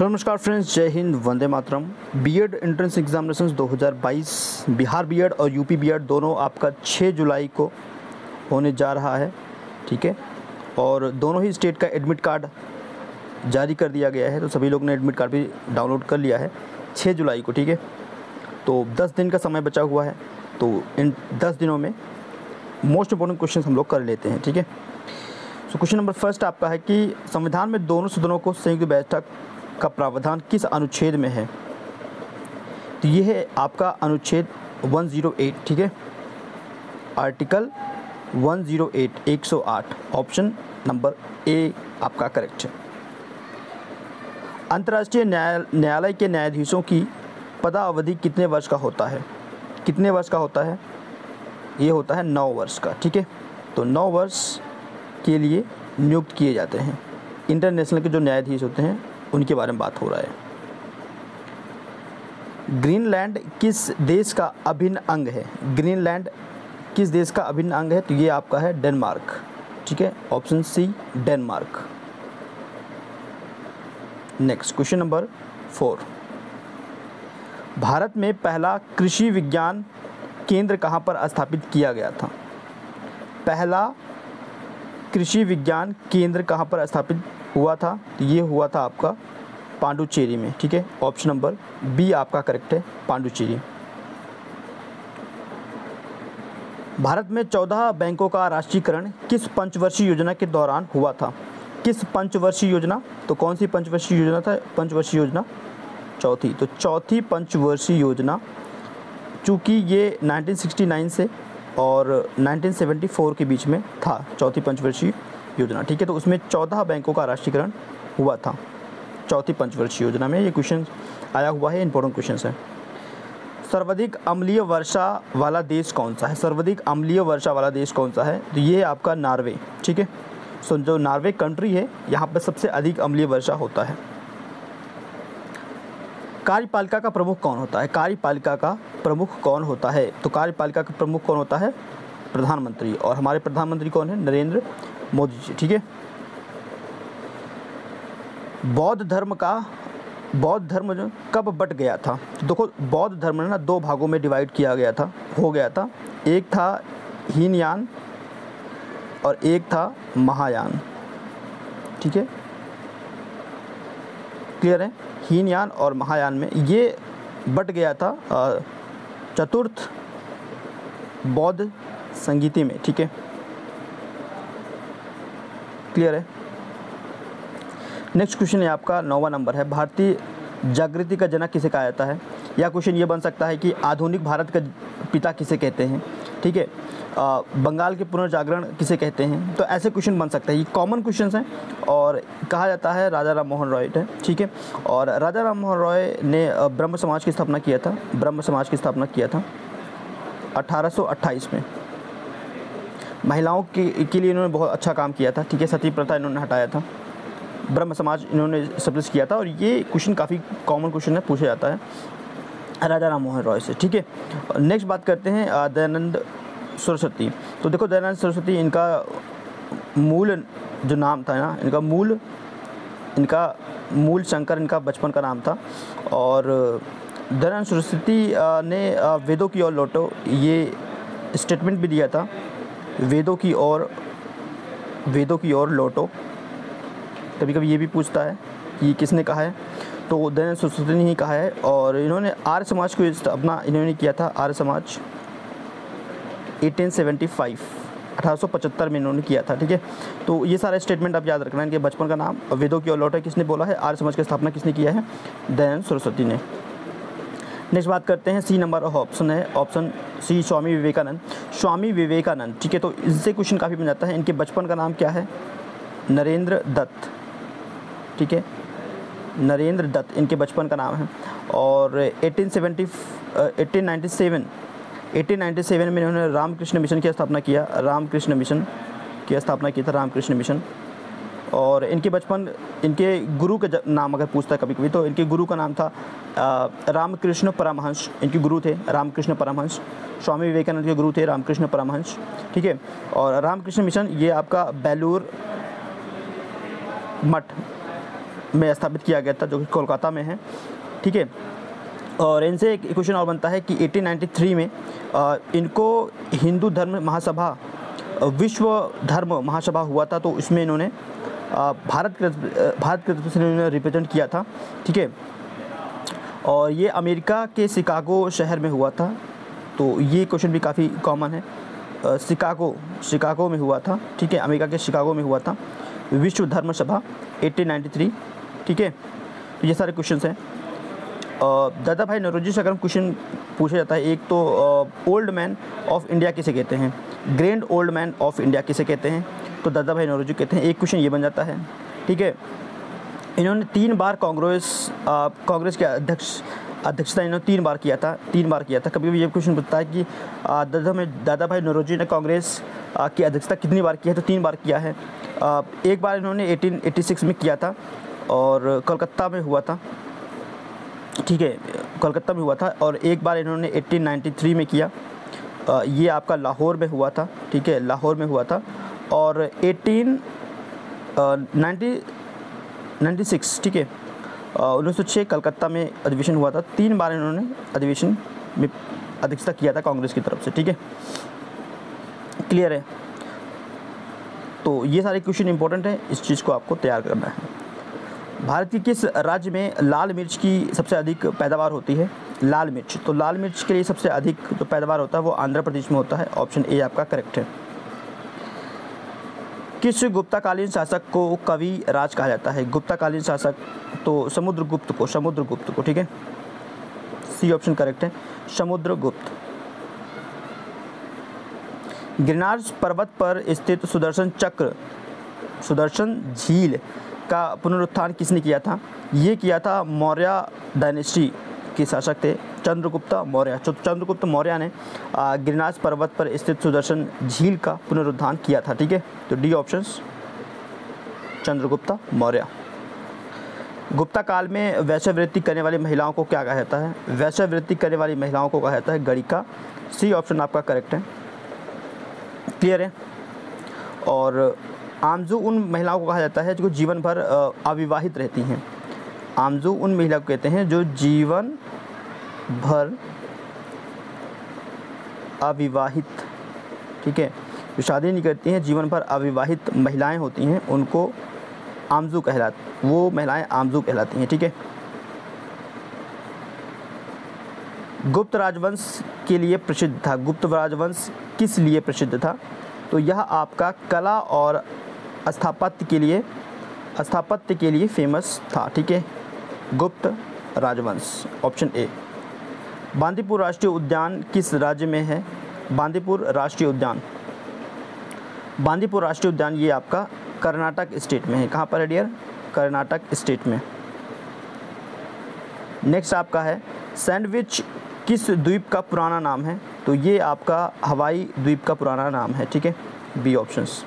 Hello नमस्कार friends, जय हिंद, वंदे मातरम। BEd entrance examinations 2022 Bihar BEd और यूपी बीएड दोनों आपका 6 जुलाई को होने जा रहा है। ठीक है, और दोनों ही स्टेट का एडमिट कार्ड जारी कर दिया गया है, तो सभी लोग ने एडमिट कार्ड भी डाउनलोड कर लिया है 6 जुलाई को। ठीक है, तो 10 दिन का समय बचा हुआ है, तो इन 10 दिनों में मोस्ट इंपॉर्टेंट क्वेश्चन हम लोग कर लेते हैं। ठीक है, तो क्वेश्चन नंबर फर्स्ट आपका है कि संविधान में दोनों सदनों को संयुक्त बैठक का प्रावधान किस अनुच्छेद में है? तो ये है आपका अनुच्छेद 108। ठीक है, आर्टिकल 108 108, ऑप्शन नंबर ए आपका करेक्ट है। अंतर्राष्ट्रीय न्यायालय के न्यायाधीशों की पदावधि कितने वर्ष का होता है? कितने वर्ष का होता है? ये होता है 9 वर्ष का। ठीक है, तो 9 वर्ष के लिए नियुक्त किए जाते हैं। इंटरनेशनल के जो न्यायाधीश होते हैं उनके बारे में बात हो रहा है। ग्रीनलैंड किस देश का अभिन्न अंग है? ग्रीनलैंड किस देश का अभिन्न अंग है? तो ये आपका है डेनमार्क। ठीक है, option C Denmark. Next question number 4, Bharat में पहला कृषि विज्ञान केंद्र कहाँ पर स्थापित किया गया था? पहला कृषि विज्ञान केंद्र कहाँ पर स्थापित हुआ था? तो ये हुआ था आपका पांडुचेरी में। ठीक है, ऑप्शन नंबर बी आपका करेक्ट है, पांडुचेरी। भारत में 14 बैंकों का राष्ट्रीयकरण किस पंचवर्षीय योजना के दौरान हुआ था? किस पंचवर्षीय योजना? तो कौन सी पंचवर्षीय योजना था? पंचवर्षीय योजना चौथी। तो चौथी पंचवर्षीय योजना, चूँकि ये 1969 से और 1974 के बीच में था, चौथी पंचवर्षीय योजना। ठीक है, तो उसमें 14 बैंकों का राष्ट्रीयकरण हुआ था चौथी पंचवर्षीय योजना में। ये क्वेश्चन आया हुआ है, इंपॉर्टेंट क्वेश्चन है। सर्वाधिक अम्लीय वर्षा वाला देश कौन सा है? सर्वाधिक अम्लीय वर्षा वाला देश कौन सा है? तो ये आपका नॉर्वे। ठीक है, सो जो नॉर्वे कंट्री है, यहाँ पर सबसे अधिक अम्लीय वर्षा होता है। कार्यपालिका का प्रमुख कौन होता है? कार्यपालिका का प्रमुख कौन होता है? तो कार्यपालिका का प्रमुख कौन होता है? प्रधानमंत्री। और हमारे प्रधानमंत्री कौन है? नरेंद्र मोदी जी। ठीक है, बौद्ध धर्म जो कब बट गया था? तो देखो, बौद्ध धर्म ना 2 भागों में डिवाइड किया गया था, हो गया था। एक था हीनयान और एक था महायान। ठीक है, क्लियर है? हीनयान और महायान में ये बट गया था चतुर्थ बौद्ध संगीति में। ठीक है, क्लियर है? नेक्स्ट क्वेश्चन है आपका 9वां नंबर है, भारतीय जागृति का जनक किसे कहा जाता है? या क्वेश्चन ये बन सकता है कि आधुनिक भारत का पिता किसे कहते हैं? ठीक है, बंगाल के पुनर्जागरण किसे कहते हैं? तो ऐसे क्वेश्चन बन सकते हैं। ये कॉमन क्वेश्चंस हैं और कहा जाता है राजा राम मोहन रॉय है। ठीक है, और राजा राम मोहन रॉय ने ब्रह्म समाज की स्थापना किया था। ब्रह्म समाज की स्थापना किया था 1828 में। महिलाओं के लिए इन्होंने बहुत अच्छा काम किया था। ठीक है, सती प्रथा इन्होंने हटाया था, ब्रह्म समाज इन्होंने स्टैब्लिश किया था। और ये क्वेश्चन काफ़ी कॉमन क्वेश्चन है, पूछा जाता है राजा राम मोहन रॉय से। ठीक है, नेक्स्ट बात करते हैं दयानंद सरस्वती। तो देखो, दयानंद सरस्वती इनका मूल जो नाम था ना, इनका मूल शंकर इनका बचपन का नाम था। और दयानंद सरस्वती ने वेदों की ओर लौटो, ये स्टेटमेंट भी दिया था, वेदों की ओर लौटो। कभी कभी ये भी पूछता है कि किसने कहा है, तो दयानंद सरस्वती ने ही कहा है। और इन्होंने आर्य समाज को अपना इन्होंने किया था, आर्य समाज 1875 में इन्होंने किया था। ठीक है, तो ये सारे स्टेटमेंट आप याद रखना। इनके बचपन का नाम, वेदों की ओर लौटा किसने बोला है? आर्य समाज की स्थापना किसने किया है? दयानंद सरस्वती ने। नेक्स्ट बात करते हैं, सी नंबर ऑप्शन है, ऑप्शन सी स्वामी विवेकानंद। स्वामी विवेकानंद, ठीक है, तो इससे क्वेश्चन काफ़ी बन जाता है। इनके बचपन का नाम क्या है? नरेंद्र दत्त। ठीक है, नरेंद्र दत्त इनके बचपन का नाम है। और 1897 में इन्होंने रामकृष्ण मिशन की स्थापना किया। रामकृष्ण मिशन की स्थापना की था, रामकृष्ण मिशन। और इनके बचपन, इनके गुरु का नाम अगर पूछता है कभी कभी, तो इनके गुरु का नाम था रामकृष्ण परमहंस। इनके गुरु थे रामकृष्ण परमहंस। स्वामी विवेकानंद के गुरु थे रामकृष्ण परमहंस। ठीक है, और रामकृष्ण मिशन ये आपका बेलूर मठ में स्थापित किया गया था, जो कि कोलकाता में है, ठीक है। और इनसे एक क्वेश्चन और बनता है कि 1893 में इनको हिंदू धर्म महासभा, विश्व धर्म महासभा हुआ था, तो इसमें इन्होंने भारत के तरफ से इन्होंने रिप्रेजेंट किया था, ठीक है। और ये अमेरिका के शिकागो शहर में हुआ था, तो ये क्वेश्चन भी काफ़ी कॉमन है। शिकागो में हुआ था, ठीक है, अमेरिका के शिकागो में हुआ था विश्व धर्म सभा 1893, ठीक है। तो ये सारे क्वेश्चंस हैं। दादा भाई नौरोजी से अगर क्वेश्चन पूछा जाता है, एक तो ओल्ड मैन ऑफ इंडिया किसे कहते हैं, grand old man of India किसे कहते हैं, तो दादा भाई नौरोजी कहते हैं। एक क्वेश्चन ये बन जाता है, ठीक है। इन्होंने 3 बार कांग्रेस के अध्यक्षता इन्होंने 3 बार किया था। कभी कभी ये क्वेश्चन पूछता है कि दादा भाई नौरोजी ने कांग्रेस की अध्यक्षता कितनी बार किया है, तो 3 बार किया है। एक बार इन्होंने 1886 में किया था और कलकत्ता में हुआ था, ठीक है, कलकत्ता में हुआ था। और एक बार इन्होंने 1893 में किया, ये आपका लाहौर में हुआ था, ठीक है, लाहौर में हुआ था। और 1896, ठीक है, 1906 कलकत्ता में अधिवेशन हुआ था। 3 बार इन्होंने अधिवेशन में अध्यक्षता किया था कांग्रेस की तरफ से, ठीक है, क्लियर है। तो ये सारे क्वेश्चन इंपॉर्टेंट है, इस चीज़ को आपको तैयार करना है। भारत के किस राज्य में लाल मिर्च की सबसे अधिक पैदावार होती है, लाल मिर्च, तो लाल मिर्च के लिए सबसे अधिक जो पैदावार होता है वो आंध्र प्रदेश में होता है। ऑप्शन ए आपका करेक्ट है। किस गुप्ताकालीन शासक को कवि राज कहा जाता है, गुप्ताकालीन शासक, तो समुद्रगुप्त को, ठीक है, सी ऑप्शन करेक्ट है, समुद्रगुप्त। गिरनार पर्वत पर स्थित सुदर्शन झील का पुनरुत्थान किसने किया था, ये किया था मौर्य डायनेस्टी के शासक थे चंद्रगुप्त मौर्य। चंद्रगुप्त मौर्य ने गिरनार पर्वत पर स्थित सुदर्शन झील का पुनरुत्थान किया था, ठीक है। तो डी ऑप्शन चंद्रगुप्त मौर्य। गुप्ता काल में वैश्यवृत्ति करने वाली महिलाओं को क्या कहा जाता है, वैश्यवृत्ति करने वाली महिलाओं को कहा जाता है गणिका। सी ऑप्शन आपका करेक्ट है, क्लियर है। और आमजू उन महिलाओं को कहा जाता है जो जीवन भर अविवाहित रहती हैं। आमजू उन महिला को कहते हैं जो जीवन भर अविवाहित, ठीक है, जो शादी नहीं करती हैं, जीवन भर अविवाहित महिलाएं होती हैं, उनको आमजू वो महिलाएं आमजू कहलाती हैं, ठीक है। गुप्त राजवंश के लिए प्रसिद्ध था, गुप्त राजवंश किस लिए प्रसिद्ध था, तो यह आपका कला और स्थापत्य के लिए फेमस था, ठीक है, गुप्त राजवंश। Option A. बांदीपुर राष्ट्रीय उद्यान किस राज्य में है, बांदीपुर राष्ट्रीय उद्यान ये आपका कर्नाटक स्टेट में है। कहाँ पर है डियर, कर्नाटक स्टेट में। नेक्स्ट आपका है सैंडविच किस द्वीप का पुराना नाम है, तो ये आपका हवाई द्वीप का पुराना नाम है, ठीक है, बी ऑप्शंस।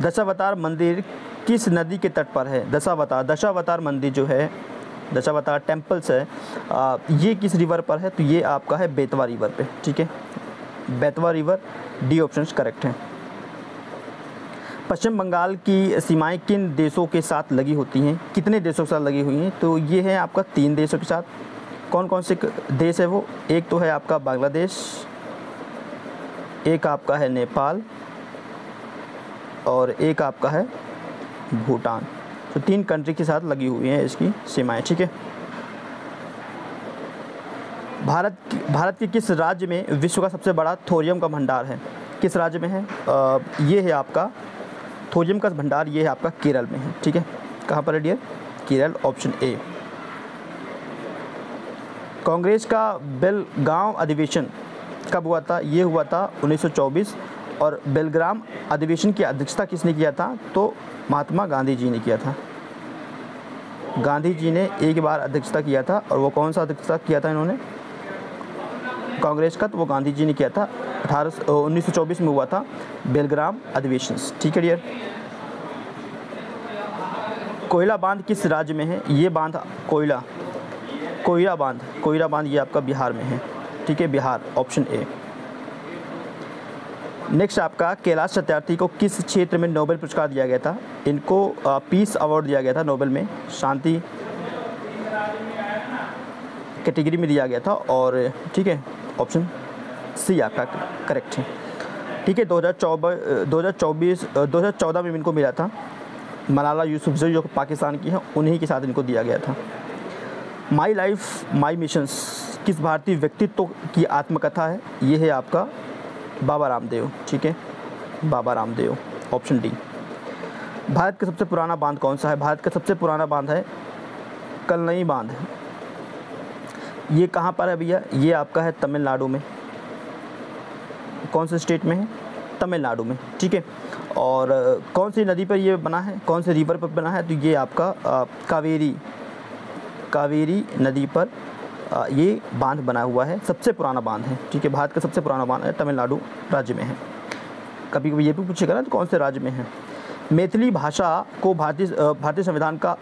दशावतार मंदिर किस नदी के तट पर है, दशावतार मंदिर जो है, दशावतार टेम्पल्स है, ये किस रिवर पर है, तो ये आपका है बेतवा रिवर पे, ठीक है, Betwa river. D option correct है। पश्चिम बंगाल की सीमाएं किन देशों के साथ लगी होती हैं, कितने देशों के साथ लगी हुई हैं, तो ये है आपका 3 देशों के साथ। कौन कौन से देश है वो, एक तो है आपका बांग्लादेश, एक आपका है नेपाल और एक आपका है भूटान। तो 3 कंट्री के साथ लगी हुई हैं इसकी सीमाएं, ठीक है। भारत के किस राज्य में विश्व का सबसे बड़ा थोरियम का भंडार है, किस राज्य में है, ये है आपका थोरियम का भंडार, ये है आपका केरल में है, ठीक है। कहाँ पर है dear, Kerala. Option A. Congress का बेलगांव अधिवेशन कब हुआ था, ये हुआ था 1924। और बेलग्राम अधिवेशन की अध्यक्षता किसने किया था, तो महात्मा गांधी जी ने किया था। गांधी जी ने एक बार अध्यक्षता किया था, और वो कौन सा अध्यक्षता किया था इन्होंने कांग्रेस का, तो वो गांधी जी ने किया था। 1924 में हुआ था बेलग्राम अधिवेशन, ठीक है डियर। कोयला बांध किस राज्य में है, ये बांध कोयला बांध ये आपका बिहार में है, ठीक है, बिहार। Option A. नेक्स्ट आपका कैलाश सत्यार्थी को किस क्षेत्र में नोबेल पुरस्कार दिया गया था? इनको पीस अवार्ड दिया गया था, नोबेल में शांति कैटेगरी में दिया गया था। और ठीक है, ऑप्शन सी आपका करेक्ट है। ठीक है, 2014 में इनको मिला था। मलाला यूसुफजई जो पाकिस्तान की है, उन्हीं के साथ इनको दिया गया था। माई लाइफ माई मिशंस किस भारतीय व्यक्तित्व की आत्मकथा है? ये है आपका बाबा रामदेव। ठीक है, बाबा रामदेव, ऑप्शन डी। भारत का सबसे पुराना बांध कौन सा है? भारत का सबसे पुराना बांध है कलनई बांध। ये कहाँ पर है भैया? ये आपका है तमिलनाडु में। कौन से स्टेट में है? तमिलनाडु में। ठीक है, और कौन सी नदी पर ये बना है, कौन से रिवर पर बना है? तो ये आपका कावेरी नदी पर ये बांध बना हुआ है, सबसे पुराना बांध है। ठीक है, भारत का सबसे पुराना बांध है, तमिलनाडु राज्य में है। कभी कभी ये भी पूछेगा ना तो कौन से राज्य में है। मैथिली भाषा को भारतीय संविधान का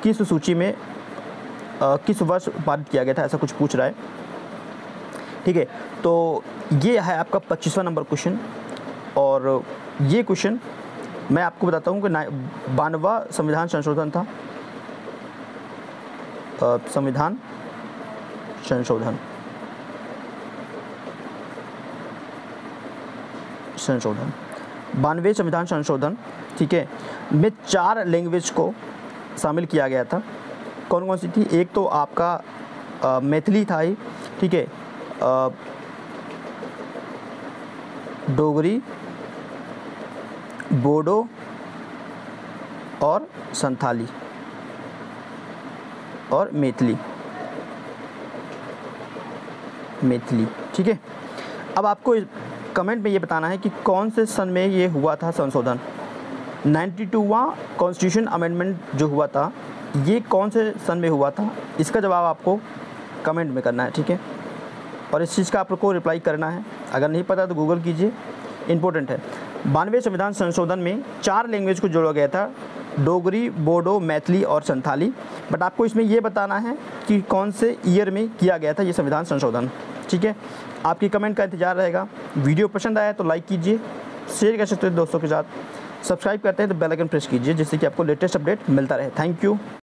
किस सूची में किस वर्ष पारित किया गया था? ऐसा कुछ पूछ रहा है। ठीक है, तो ये है आपका 25वां नंबर क्वेश्चन। और ये क्वेश्चन मैं आपको बताता हूँ कि 92वां संविधान संशोधन था। संविधान संशोधन 92वें संविधान संशोधन, ठीक है, में 4 लैंग्वेज को शामिल किया गया था। कौन कौन सी थी? एक तो आपका मैथिली था ही, ठीक है, डोगरी, बोडो और संथाली और मैथिली। ठीक है, अब आपको कमेंट में ये बताना है कि कौन से सन में ये हुआ था संशोधन। 92वां कॉन्स्टिट्यूशन अमेंडमेंट जो हुआ था, ये कौन से सन में हुआ था? इसका जवाब आपको कमेंट में करना है। ठीक है, और इस चीज़ का आपको रिप्लाई करना है। अगर नहीं पता तो गूगल कीजिए, इम्पोर्टेंट है। 92वें संविधान संशोधन में 4 लैंग्वेज को जोड़ा गया था, डोगरी, बोडो, मैथिली और संथाली। बट आपको इसमें ये बताना है कि कौन से ईयर में किया गया था ये संविधान संशोधन। ठीक है, आपकी कमेंट का इंतजार रहेगा। वीडियो पसंद आया तो लाइक कीजिए, शेयर कर सकते हैं दोस्तों के साथ, सब्सक्राइब करते हैं तो बेल आइकन प्रेस कीजिए, जिससे कि आपको लेटेस्ट अपडेट मिलता रहे। Thank you.